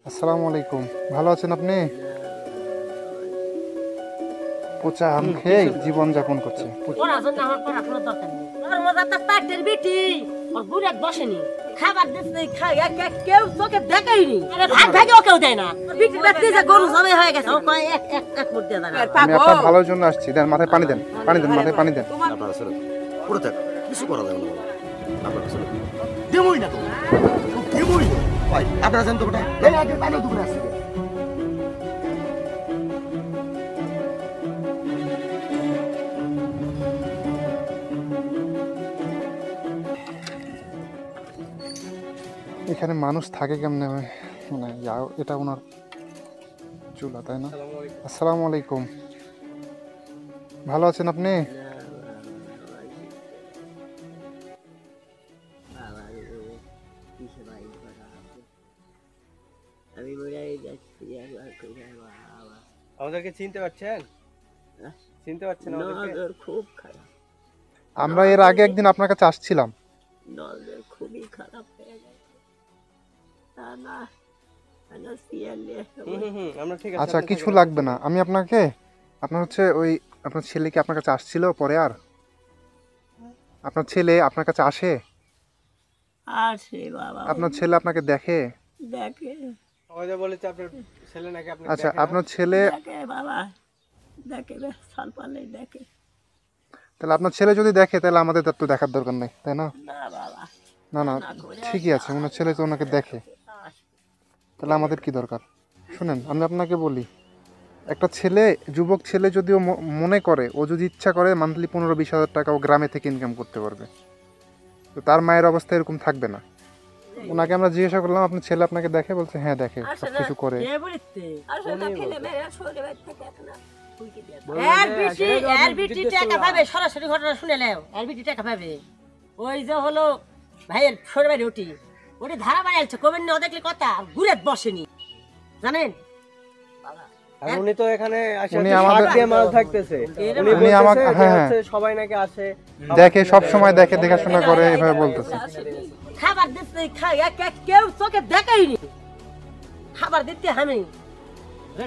আসসালামু আলাইকুম। ভালো আছেন আপনি? পচা আম খেয়ে জীবন যাপন করছে। ওরা জন্য আমার পড়াশোনার দরকার নেই। ওর মজা তার পাটের বিটি ওর বুড়ে বসেনি খাবার দিচ্ছে খাই কেউ চোখে দেখাইনি ভাগ ভাগেও কেউ দেয় না বিটির বাচ্চা যে গরু জমে হয়ে গেছে ও কয় এক এক এক মুঠ দিয়ে দেয় না। আমি আপনার ভালোর জন্য আসছি। দেন মাথায় পানি দেন, পানি দেন, মাথায় পানি দেন। আপনারা ছেলে পড়ে থাক কিছু করা যাবে না আপনারা ছেলে দেবই না তো দেবই না ভাই আপনারা জানতো ওটা এই আগে পানি দুপুরে আসছে এখানে মানুষ থাকে কেমনে? মানে এটা ওনার চুলা, তাই না? আসসালামু আলাইকুম। ভালো আছেন আপনি? আমাদেরকে চিনতে পারছেন? চিনতে পারছেন আমাদেরকে? খুব খারাপ আমরা এর আগে একদিন আপনার কাছে আসছিলাম। নজর খুবই খারাপ হয়ে গেছে তা না আমরা ঠিক আছে আচ্ছা, কিছু লাগবে না। আমি আপনার হচ্ছে আপনার ছেলে কি আপনার কাছে আসছিল পরে? আর আপনার ছেলে আপনার কাছে আসে? আসে বাবা আপনার ছেলে আপনাকে দেখে? দেখে ওই যে বলেছে আপনার ছেলে নাকি আপনি আচ্ছা, আপনার ছেলে দেখে বাবা দেখে রে সাল পালে দেখে তাহলে আপনার ছেলে যদি দেখে তাহলে আমাদের তার তো দেখার দরকার নেই, তাই না? না বাবা না না, ঠিকই আছে। ওনার ছেলে তো ওনাকে দেখে, তাহলে আমাদের কি দরকার? শুনেন, আমি আপনাকে বলি, একটা ছেলে, যুবক ছেলে যদি ও মনে করে, ও যদি ইচ্ছা করে মান্থলি 15-20 হাজার টাকা ও গ্রামে থেকে ইনকাম করতে পারবে, তো তার মায়ের অবস্থা এরকম থাকবে না। ওনাকে আমরা জিজ্ঞাসা করলাম আপনার ছেলে আপনাকে দেখে? বলছে হ্যাঁ দেখে, সব কিছু করে। সরাসরি ঘটনা শুনে নেও। টাকা পাবে ওই যে হলো ভাইয়ের ছোট ভাই রুটি ওটি ধারা বাড়াইছে কবেন না দেখলে কথা ঘুরে বসেনি জানেন। আর উনি তো এখানে আসে উনি শাক আমাদের- দিয়ে মাল থাকতেছে উনি উনি আমাকে বলতেছে যে হ্যাঁ হচ্ছে সবাই নাকি আসে দেখে, সব সময় দেখে, দেখাশোনা করে, এভাবে বলতেছে। খাবার দিতে খাই কেউ চোখে দেখাইনি খাবার দিতে আমি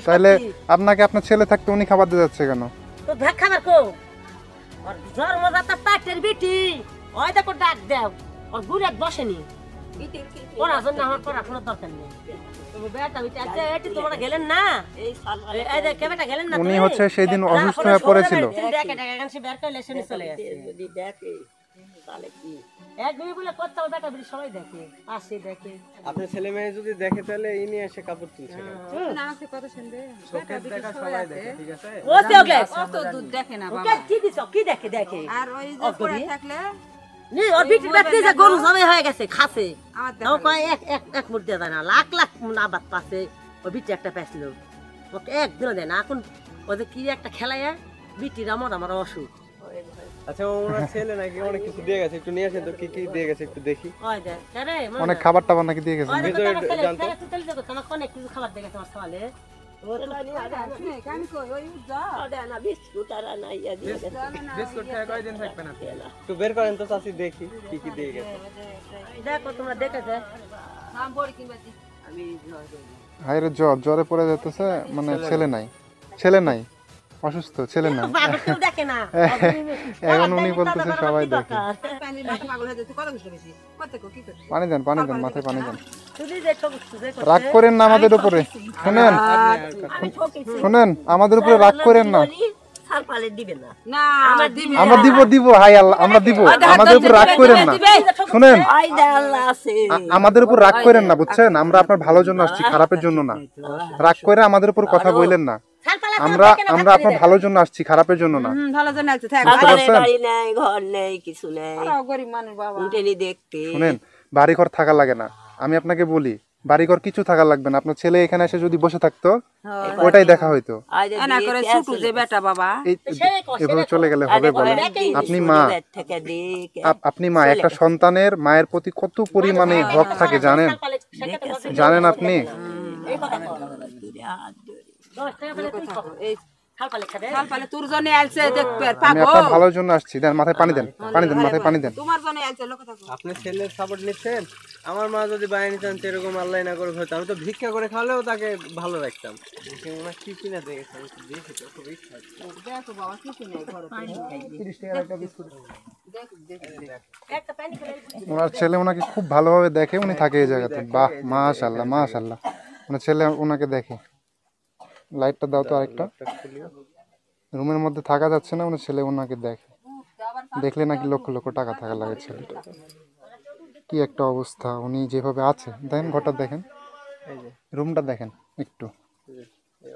তাহলে আপনাকে আপনার ছেলে থাকতে উনি খাবার দিয়ে যাচ্ছে কেন? তো দেখ খাবার কো আর জন্মদাতা পাটের বিটি ওই দেখো ডাক দেও ওর ঘুরে বসেনি ওরা জন্য আমার পড়াশোনার দরকার নেই। উনি হচ্ছে সেই দিন অসুস্থ হয়ে পড়েছিল। আপনার ছেলে মেয়ে যদি দেখে তাহলে ইনি এসে কাপড় তুলছে চোখের দেখা সবাই দেখে ঠিক আছে আর ওই যে পড়ে থাকলে গরু জমে হয়ে গেছে খাসে এক মুঠ দিয়ে দেয় না লাখ লাখ আবাদ পাচ্ছে ওই বিটি একটা পেছিল ওকে একদিনও দেয় না। এখন ওদের কি একটা খেলায় বিটির আমার অসুখ আচ্ছা ওনার ছেলে নাকি অনেক কিছু দিয়ে গেছে একটু নিয়ে আসেন তো কি কি দিয়ে গেছে একটু দেখি অনেক খাবার টাবার নাকি দিয়ে গেছে। অনেক কিছু খাবার দিয়ে গেছে আমার সকালে একটু বের করেন তো চাচি দেখি কি কি দিয়ে গেছে দেখো তোমরা দেখেছে হাইরে জ্বরে পড়ে যেতেছে, মানে ছেলে নাই, অসুস্থ, ছেলে নাই। দেখে না এখন উনি বলতেছে সবাই দেখে। পানি দেন, মাথায় পানি দেন। রাগ করেন না আমাদের উপরে। শুনেন, আমাদের উপরে রাগ করেন না। আমরা দিব হাই আল্লাহ, আমরা দিব। আমাদের উপর রাগ করেন না। শুনেন, আমাদের উপর রাগ করেন না, বুঝছেন? আমরা আপনার ভালোর জন্য আসছি, খারাপের জন্য না। রাগ করে আমাদের উপর কথা বললেন না। আমরা আপনার ভালোর জন্য আসছি, খারাপের জন্য না। শুনেন, বাড়িঘর থাকা লাগে না। আমি আপনাকে বলি, বাড়িঘর কিছু থাকা লাগবে না। আপনার ছেলে এখানে এসে যদি বসে থাকতো, ওটাই দেখা হইতো। এভাবে চলে গেলে হবে? বলেন, আপনি মা, একটা সন্তানের মায়ের প্রতি কত পরিমাণে হক থাকে জানেন আপনি? খাল পালে খাবে কাল পালে তোর জন্য আলছে দেখবে আমি পাগল আপনার ভালোর জন্য আসছি, দেন মাথায় পানি দেন, পানি দেন, মাথায় পানি দেন। তোমার জন্য আলছে লোক থাকো আপনি ছেলের সাপোর্ট নিচ্ছেন। আমার মা যদি বাইরে চান এরকম আল্লাহ না করে হয়তো আমি তো ভিক্ষা করে খাওয়ালেও তাকে ভালো রাখতাম। ওনার কি কিনা দেখেছি আমি তো দেখি তো খুব ইচ্ছা হচ্ছে। দেখো বাবা কিছু নেই ঘরে একটা পানি খেলে ওনার ছেলে ওনাকে খুব ভালোভাবে দেখে, উনি থাকে এই জায়গাতে। বাহ, মাশাআল্লাহ মাশাআল্লাহ। ওনার ছেলে ওনাকে দেখে। লাইটটা দাও তো আরেকটা। রুমের মধ্যে থাকা যাচ্ছে না, ওনার ছেলে ওনাকে দেখে। দেখলে নাকি লক্ষ লক্ষ টাকা থাকা লাগে ছেলেটা। কি একটা অবস্থা, উনি যেভাবে আছে দেখেন, ঘরটা দেখেন, রুমটা দেখেন একটু।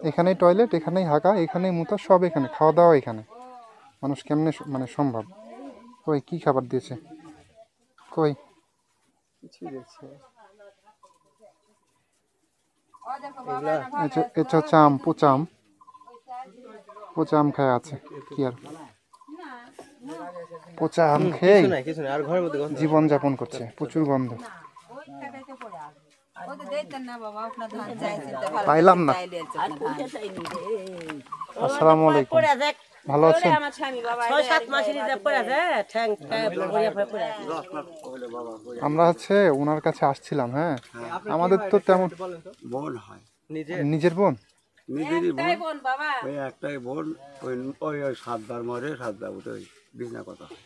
এখানেই টয়লেট, এখানেই হাঁকা, এখানেই মুতা, সব এখানে, খাওয়া দাওয়া এখানে। মানুষ কেমনে মানে সম্ভব? কই কি খাবার দিয়েছে? কই কিছুই দেখছি না। এটা হচ্ছে আম, পচা আম, পচা আম খায় আছে। কি আর পচা আম খেয়ে কিছু না আর ঘরের মধ্যে গন্ধ। জীবন যাপন করছে, প্রচুর গন্ধ। ওদের দেইতেন না বাবা আপনার ধান চাইছেন তো ভালো পাইলাম না। চাইলে ধান আসসালামু আলাইকুম, পড়ে যাক ভালো আছেন? আমার স্বামী বাবা 6-7 মাসের যে পড়ে আছে ঠ্যাং পড়ে পড়ে আছে আমরা হচ্ছে ওনার কাছে আসছিলাম। হ্যাঁ, আমাদের তো তেমন বোন হয়, নিজে নিজের বোন। নিজেরই বোন। বোন বাবা ওই একটাই বোন, ওই ওই ওই 7বার মরে 7বার উঠে ওই বিছনা কথা হয়।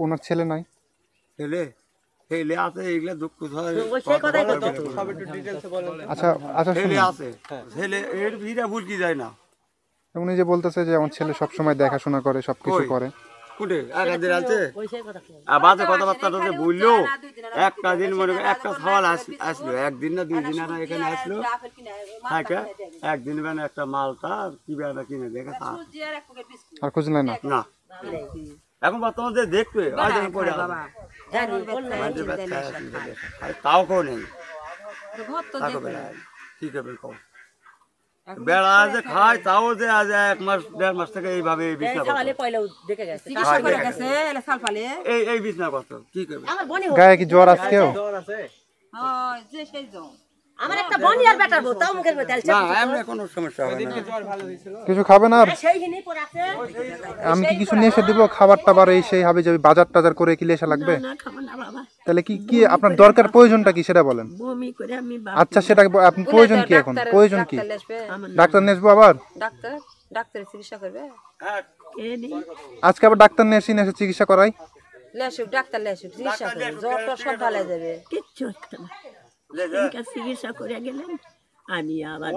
ওনার ছেলে নাই? ছেলে ছেলে আছে, এগুলা দুঃখ হয়। ওই সেই কথাই করতো সব একটু ডিটেইলসে বলেন তো। আচ্ছা আচ্ছা, ছেলে শুনুন, আছে, ছেলে এর ভিড়া ভুলকি যায় না। উনি যে বলতেছে যে আমার ছেলে সবসময় দেখাশোনা করে, সবকিছু কই? করে। কুটে একদিন আছে ওই সেই কথা আর বাজে কথাবার্তা তো বললো। একটা দিন মনে করে একটা সওয়াল আসলো, একদিন না 2 দিন না এখানে আসলো থাকে, একদিন বেন একটা মালটা কি বেনা কিনে দেখে তা আর খুঁজলেন না? না। এখন বর্তমানে যে দেখবে আর দেখে পড়ে আছে। জানি কোন নাই মাঝে ব্যথা আছে, আর তাও কেউ নেই। ঘর তো তাকে বেড়ায় কি করবে কও? বেড়া যে খায় তাও যে আজ 1 মাস 1.5 মাস থেকে এইভাবে বিছনা করতো। খাওয়ালে পয়লা দেখে গেছে চিকিৎসা করে গেছে এলা সাল পালে এই বিছনা করতো কি করবে? আমার বনি গায়ে কি জ্বর আজকেও? জ্বর আছে? হয় যে সেই জন আমার একটা বনি আর বেটার বউ তাও মুখের মধ্যে তেল না এমনি কোনো সমস্যা হবে না। জ্বর ভালো হয়েছিল? কিছু খাবেন আর? সেই হিনি পড়ে আছে আমি কি কিছু নিয়ে এসে দিব? খাবার টাবার এই সেই হবে যে বাজার টাজার করে কি এসে লাগবে? না খাবো না বাবা তাহলে কি কি আপনার দরকার, প্রয়োজনটা কি সেটা বলেন। বমি করে আমি আচ্ছা সেটা আপনি প্রয়োজন কি এখন? প্রয়োজন কি? ডাক্তার নিয়ে আসবো আবার? ডাক্তার ডাক্তারের চিকিৎসা করবে আজকে আবার ডাক্তার নিয়ে এসে চিকিৎসা করাই? লেসুক ডাক্তার লেসুক চিকিৎসা করবে জ্বরটা সব ভালো হয়ে যাবে কিচ্ছু হচ্ছে না চিকিৎসা করে গেলেন আমি আবার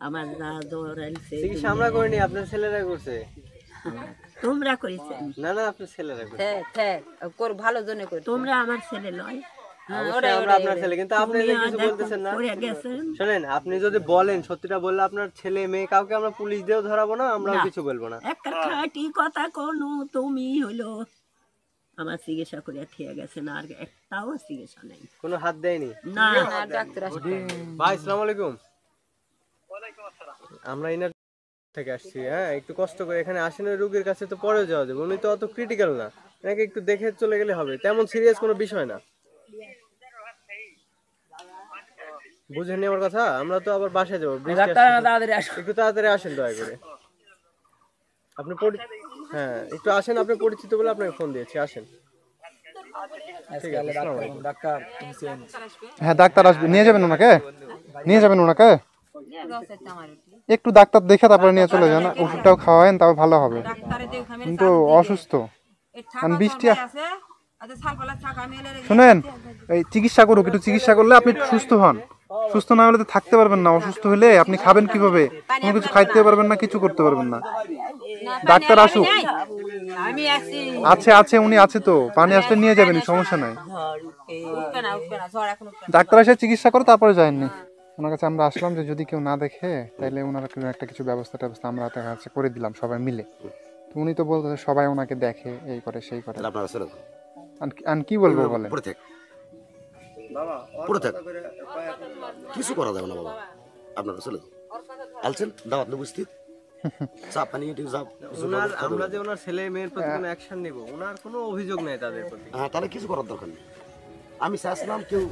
আমার না জ্বর আনছে চিকিৎসা আমরা করিনি, আপনার ছেলেরা করছে। তোমরা করেছেন না না আপনার ছেলেরা করছে। কর ভালো জন্য করে তোমরা আমার ছেলে নয় অবশ্যই আমরা আপনার ছেলে, কিন্তু আপনি যে কিছু বলতেছেন না। করে গেছেন শুনেন, আপনি যদি বলেন সত্যিটা বললে আপনার ছেলে মেয়ে কাউকে আমরা পুলিশ দিয়েও ধরাবো না, আমরাও কিছু বলবো না। একটা খাঁটি কথা কোনো তুমি হলো আমার চিকিৎসা করে ঠিক গেছে না, আর একটাও চিকিৎসা নেই কোনো হাত দেয়নি? না ডাক্তার আসবে ভাই আসসালামু আলাইকুম। আমরা ইনার থেকে আসছি। হ্যাঁ একটু কষ্ট করে এখানে আসেন, ওই রোগীর কাছে তো পরেও যাওয়া যাবে, উনি তো অত ক্রিটিক্যাল না, এনাকে একটু দেখে চলে গেলে হবে, তেমন সিরিয়াস কোনো বিষয় না। বুঝেননি আমার কথা? আমরা তো আবার বাসায় যাবো, একটু তাড়াতাড়ি আসেন দয়া করে। আপনি হ্যাঁ একটু আসেন, আপনি পরিচিত বলে আপনাকে ফোন দিয়েছি, আসেন। ঠিক আছে, আসসালামু আলাইকুম। হ্যাঁ ডাক্তার আসবে, নিয়ে যাবেন ওনাকে, নিয়ে যাবেন ওনাকে। একটু ডাক্তার দেখে তারপরে নিয়ে চলে যান, ওষুধটাও খাওয়ায়েন, তাও ভালো হবে। কিন্তু অসুস্থ বৃষ্টি। শুনেন, এই চিকিৎসা করুক, একটু চিকিৎসা করলে আপনি সুস্থ হন। সুস্থ না হলে তো থাকতে পারবেন না। অসুস্থ হলে আপনি খাবেন কিভাবে? কোনো কিছু খাইতে পারবেন না, কিছু করতে পারবেন না। ডাক্তার আসুক। আছে আছে, উনি আছে তো, পানি আসলে নিয়ে যাবেন, সমস্যা নাই। ডাক্তার এসে চিকিৎসা করে তারপরে যায়নি। ওনার কাছে আমরা আসলাম যে যদি কেউ না দেখে তাহলে ওনারা একটা কিছু ব্যবস্থা আমরা তার কাছে করে দিলাম সবাই মিলে। তো উনি তো বলতেছে সবাই ওনাকে দেখে, এই করে সেই করে। আপনারা চলে আর কি বলবো বলেন? পড়ে থাক পড়ে থাক, কিছু করা যাবে না বাবা। আপনারা চলে আলছেন দাওয়াত নেব উপস্থিত চা পানি ওনার, আমরা যে ওনার ছেলে মেয়ের প্রতি কোনো অ্যাকশন নেব, ওনার কোনো অভিযোগ নেই তাদের প্রতি। হ্যাঁ তাহলে কিছু করার দরকার নেই। আমি চাইছিলাম কেউ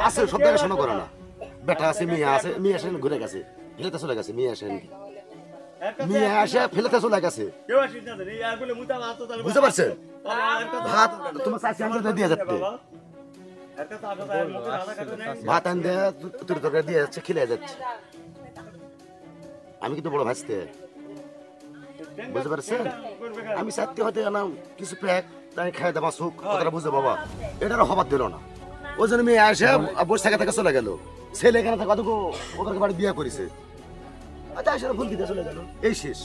আছে, সব দেখাশোনা করে না। বেটা আছে, মেয়ে আছে, মেয়ে আসে ঘুরে গেছে, ফেলেতে চলে গেছে মেয়ে আসে মেয়ে আসে ফেলেতে চলে গেছে বুঝতে পারছেন ভাত তোমার চাষি আমাদের দিয়ে যাচ্ছে ভাত আন দিয়ে তুই তরকারি দিয়ে যাচ্ছে খেলে যাচ্ছে আমি কিন্তু বড় ভাসতে বুঝতে পারছেন আমি চাইতে হয়তো না কিছু প্যাক তাই খাই দেওয়া সুখ কথাটা বুঝতে বাবা এটারও হবার দিল না ওই জন্য মেয়ে আসে বসে থাকা থেকে চলে গেল ছেলে এখানে থাকা তো ওদের বাড়ি বিয়ে করেছে ফুল দিতে চলে গেল এই শেষ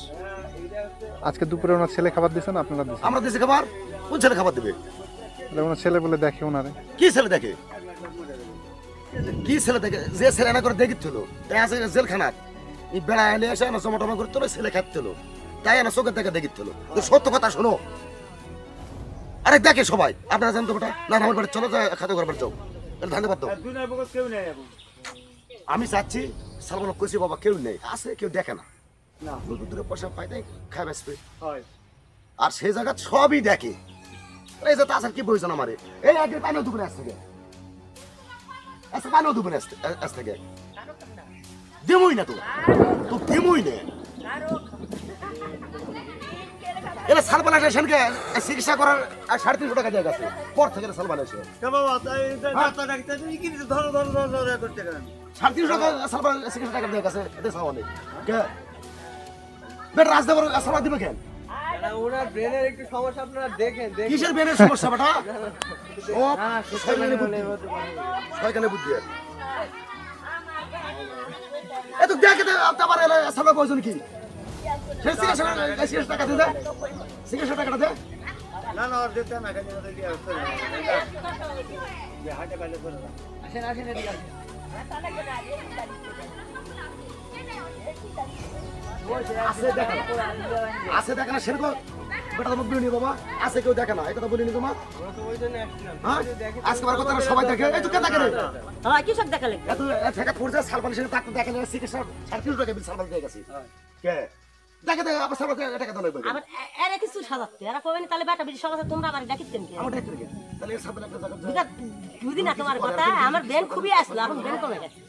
আজকে দুপুরে ওনার ছেলে খাবার দিয়েছেন আপনারা দিয়েছেন? আমরা দেশে খাবার কোন ছেলে খাবার দেবে তাহলে ওনার ছেলে বলে দেখে ওনারে কি ছেলে দেখে কি ছেলে দেখে যে ছেলে না করে দেখিছিল তাই আছে জেলখানার এই বেড়া এলে এসে না চমটমা করে তোলে ছেলে খাচ্ছিল তাই না চোখের দেখে দেখিছিল তো সত্য কথা শোনো আরে দেখে সবাই আপনারা জানতো ওটা না আমার বাড়ি চলো খাতে ঘর বাড়ি যাও ধন্যবাদ দাও আমি চাচ্ছি সালমান কইছি বাবা কেউ নেই আছে কেউ দেখে না দূরে পয়সা পাই তাই খাই বাঁচবে আর সেই জায়গা সবই দেখে এই যে তাছাড়া কি বলছেন আমারে এই আগে পানিও দুপুরে আসতে গে আচ্ছা পানিও দুপুরে আসতে গে দেমই না তো দেমই না এলা সালমান আসেনকে চিকিৎসা করার 350 টাকা দিয়ে গেছে পর থেকে সালমান আসে 350 টাকা সালমান চিকিৎসা টাকা দিয়ে গেছে এটা সালমানে কে বেটা রাজদেবর সালমান দিবে কেন ওনার ব্রেনের একটু সমস্যা আপনারা দেখেন কিসের ব্রেনের সমস্যা বেটা ও শয়তানের বুদ্ধি এত দেখে আবার সালমান কইছেন কি সে চিকিৎসা টাকা দিয়ে চিকিৎসা টাকাটা দে না না আর দিতে না খালি ওদের দিয়ে হাটে পাইলে করে আসেন এদিকে আছে দেখে না সেরকম বেটা তোমার বলিনি বাবা আছে কেউ দেখে না এই কথা বলিনি তোমার আজকে আমার কথা সবাই দেখে এই তো কে দেখে রে হ্যাঁ কি সব দেখা লাগবে এত ঠেকা পড়ছে সালমান সেটা তাকে দেখে না চিকিৎসা 350 টাকা বিল সালমান দিয়ে গেছে কে দেখে দেখে আবার সালমান টাকা দাও লাগবে আবার এরা কিছু সাজাচ্ছে এরা কবে না তাহলে বেটা বেশি সকালে তোমরা আবার ডাকিতেন কি আমার দেখতে গে তাহলে এর সাথে একটা জায়গা বুঝা বুঝি না তোমার কথা আমার বেন খুবই আসলো এখন বেন কমে গেছে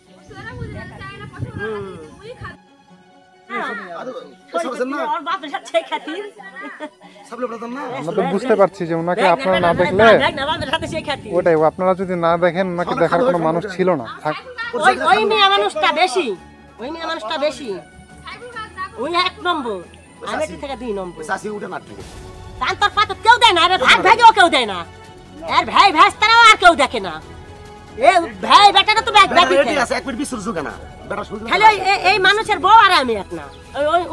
ওর বাপের সাথে সেই খাতির সাবলে ব্রাদার না আমরা তো বুঝতে পারছি যে ওনাকে আপনারা না দেখলে দেখ না বাপের সাথে সেই খাতির ওটাই আপনারা যদি না দেখেন ওনাকে দেখার কোনো মানুষ ছিল না ওই মেয়ে মানুষটা বেশি ওই মেয়ে মানুষটা বেশি ওই 1 নম্বর আমি থেকে 2 নম্বর সাসি উঠে না ঠিক তার তোর পাতে কেউ দেয় না রে ভাগ ভাগেও কেউ দেয় না আর ভাই ভাস্তারাও আর কেউ দেখে না এ ভাই বেটাটা তো ব্যাগ ব্যাগ ঠিক আছে এক মিনিট বিশুর জুগে না বেটা শুধু খালি এই মানুষের বউ আর আমি এক না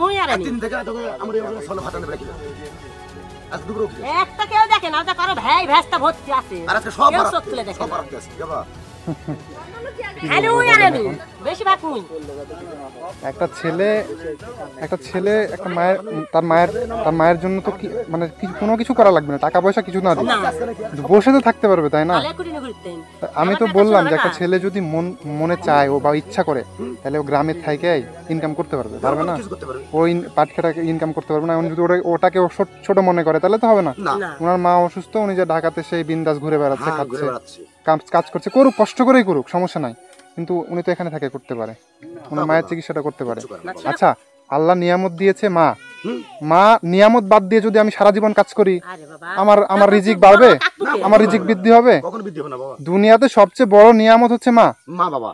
ওই আর আমি তিন থেকে আমরা সলে ফাটানো রাখি আজ দুপুরে উঠে একটা কেউ দেখে না ওটা কারো ভাই ভাস্তা ভর্তি আছে আর আজকে সব কেউ বাড়াতে চোখ তুলে দেখে সব না। বাড়াতে আছে যাবা খালি ওই আর আমি বেশিরভাগ মুই একটা ছেলে একটা মায়ের তার মায়ের জন্য তো কি মানে কোনো কিছু করা লাগবে না টাকা পয়সা কিছু না দিলে না বসে তো থাকতে পারবে তাই না তাহলে কুড়িনি করতেন আমি তো বললাম যে একটা ছেলে যদি মনে চায় ও বা ইচ্ছা করে তাহলে ও গ্রামের থেকে ইনকাম করতে পারবে পারবে না কিছু করতে পারবে ওই পাটখাটাকে ইনকাম করতে পারবে না এখন যদি ওটাকে ছোট মনে করে তাহলে তো হবে না না না ওনার মা অসুস্থ উনি যে ঢাকাতে সেই বিন্দাস ঘুরে বেড়াচ্ছে হ্যাঁ ঘুরে খাচ্ছে বেড়াচ্ছে কাজ করছে করুক কষ্ট করেই করুক সমস্যা নাই কিন্তু উনি তো এখানে থেকে করতে পারে ওনার মায়ের চিকিৎসাটা করতে পারে আচ্ছা আল্লাহ নিয়ামত দিয়েছে মা নিয়ামত বাদ দিয়ে যদি আমি সারা জীবন কাজ করি আরে বাবা আমার রিজিক বাড়বে আমার রিজিক বৃদ্ধি হবে কখন বৃদ্ধি হবে না বাবা দুনিয়াতে সবচেয়ে বড় নিয়ামত হচ্ছে মা মা বাবা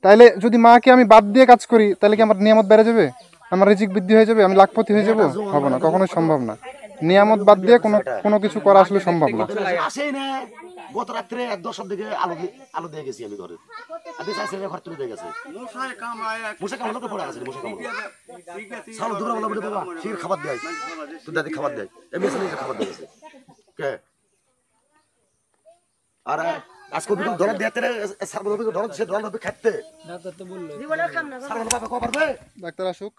তাইলে যদি মাকে আমি বাদ দিয়ে কাজ করি তাহলে কি আমার নিয়ামত বেড়ে যাবে আমার রিজিক বৃদ্ধি হয়ে যাবে আমি লাখপতি হয়ে যাবো হবে না কখনোই সম্ভব না নিয়ামত বাদ দিয়ে কোনো কিছু করা আসলে সম্ভব না আসেই না গত রাত্রে 10টার দিকে আলো দিয়ে গেছি আমি ঘরে আদি চাইছে ঘর তুলে দিয়ে গেছে মশাই কামায় মুসা কামলা তো পড়ে আছে মুসা কামলা সালো দূরে বলা বলে বাবা শির খাবার দেয় তুই দাদি খাবার দেয় এমনি এসে খাবার দিয়ে গেছে কে আর আজকে বিকেল ধরে দিতে সারবো বিকেল ধরে সে ধরে হবে খেতে ডাক্তার তো বললো জীবনের খাম না সারবো বাবা কো পারবে ডাক্তার আসুক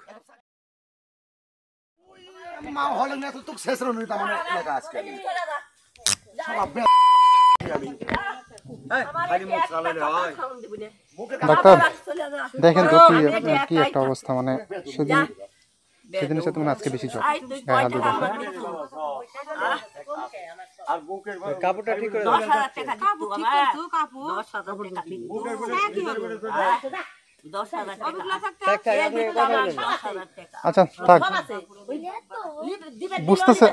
মা হলে না তো শেষ রনি তা মানে লাগা আজকে সব আমি খালি মুখ চালালে হয় ডাক্তার দেখেন তো কি একটা অবস্থা মানে সেদিনের সাথে মানে আজকে বেশি জ্বর গায়ে হাত দিতে আর বুকের কাপড়টা ঠিক করে 10,000 টাকা দিত বাবা 10,000 টাকা দিত 10,000 টাকা আপনি কথা বলেন না। 10,000 টাকা আচ্ছা থাক, সব আছে দিবেন বুঝতেছে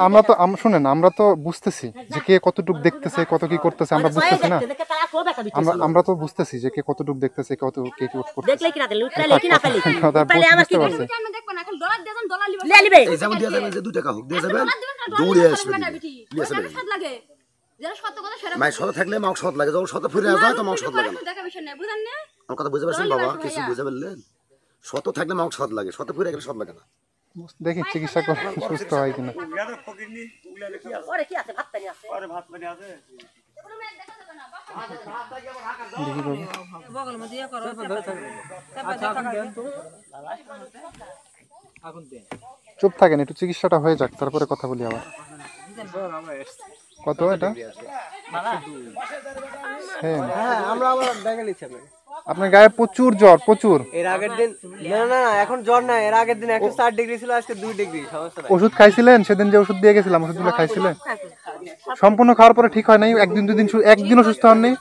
শুনেন, আমরা তো বুঝতেছি যে কে কতটুক দেখতেছে, কত কি করতেছে, আমরা বুঝতেছি না। দেখে তারা কোন দেখা দিচ্ছে আমরা তো বুঝতেছি যে কে কতটুক দেখতেছে, কে কি করতেছে। দেখলে কি না দেখলে উঠলে কি না পেলে কি কথা উঠলে আমার কি বুঝতে পারছি। লে লিবে এই যেমন দিয়ে যাবেন যে 2 টাকা হোক দিয়ে যাবেন, দৌড়ে আসবে দিয়ে আসবেন। মাই সদ থাকলে মাংস সদ লাগে, যখন সদ ফিরে যায় তো মাংস সদ লাগে না। আমার কথা বুঝতে পারছেন বাবা? কিছু বুঝে পারলেন? শত থাকলে মাংস সদ লাগে, শত ফিরে গেলে সদ লাগে না। দেখি চিকিৎসা করে সুস্থ হয় কিনা। ওরে কি আছে ভাত পানি আছে দেখি বাবু। বগল মধ্যে ইয়ে করো চুপ থাকেন, একটু চিকিৎসাটা হয়ে যাক, তারপরে কথা বলি আবার। কত এটা? হ্যাঁ, হ্যাঁ আমরা আবার দেখে নিচ্ছি আপনাকে। আপনার গায়ে প্রচুর জ্বর, প্রচুর। এর আগের দিন না এখন জ্বর না, এর আগের দিন 104 ডিগ্রি ছিল, আজকে 2 ডিগ্রি, সমস্যা নাই। ওষুধ খাইছিলেন? সেদিন যে ওষুধ দিয়ে গেছিলাম, ওষুধগুলো খাইছিলেন? সম্পূর্ণ খাওয়ার পরে ঠিক হয় নাই? একদিনও সুস্থ হননি?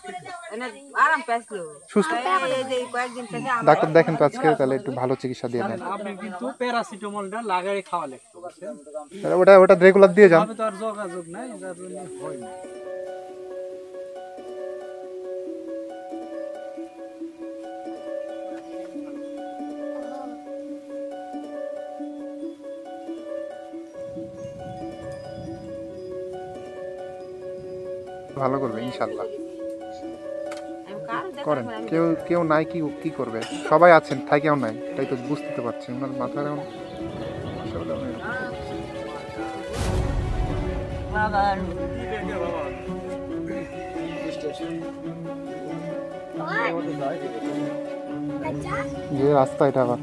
আরাম পাইছিল সুস্থ? এই যে কয়েকদিন থেকে ডাক্তার দেখেন তো আজকে, তাহলে একটু ভালো চিকিৎসা দিয়ে দেন। আপনি কিন্তু প্যারাসিটামলটা লাগাই খাওয়া লাগতো, বুঝছেন? তাহলে ওটা রেগুলার দিয়ে যান। আমি তো আর যোগাযোগ নাই, যার জন্য হয় না। ভালো করবে ইনশাল্লাহ। কারো দেখা করেন, কেউ নাই কি করবে? সবাই আছেন, তাই কেউ নাই, তাই তো বুঝতে পারছি। ওনার মাথার এখন যে রাস্তা এটা আবার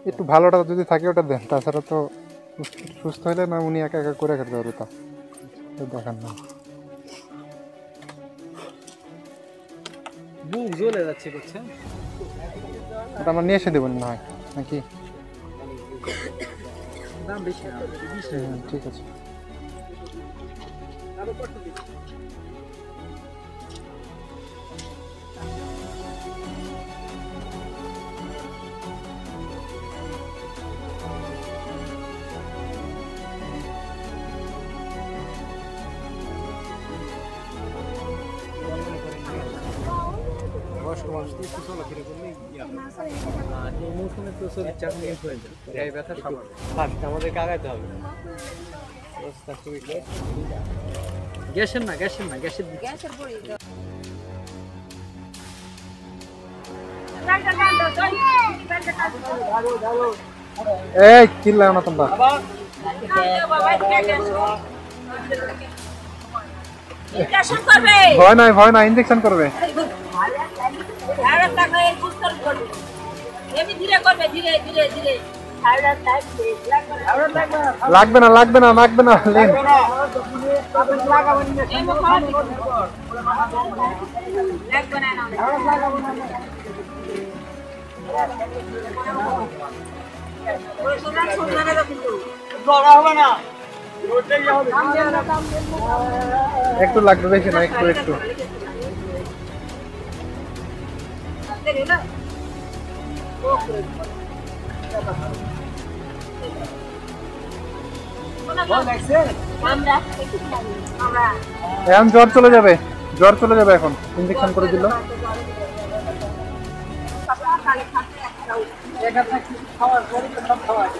একটু ভালোটা যদি থাকে ওটা দেন, তাছাড়া তো সুস্থ হলে না উনি একা একা করে খেতে পারবে, তা দেখান না। বুক জ্বলে যাচ্ছে, বুঝছেন? ওটা আমরা নিয়ে এসে দেবেন না হয় নাকি? দাম বেশি না, ঠিক আছে। বয়স্ক মানুষ তো একটু চলাফেরা করলেই আর এই মৌসুমে তো শরীর চাকরি হয়ে যায়, গায়ে ব্যথা স্বাভাবিক। ফার্স্ট আমাদেরকে আগাইতে হবে। অবস্থা খুবই খারাপ। গ্যাসের দিকে গ্যাসের পরি এই চিল্লাও না তোমরা। ভয় নাই, ইনজেকশন করবে। লাগবে না লেন। একটু লাগবে, বেশি না, একটু এখন জ্বর চলে যাবে এখন, ইনজেকশন করে দিল। খাওয়ার পরে তো সব খাওয়া আছে।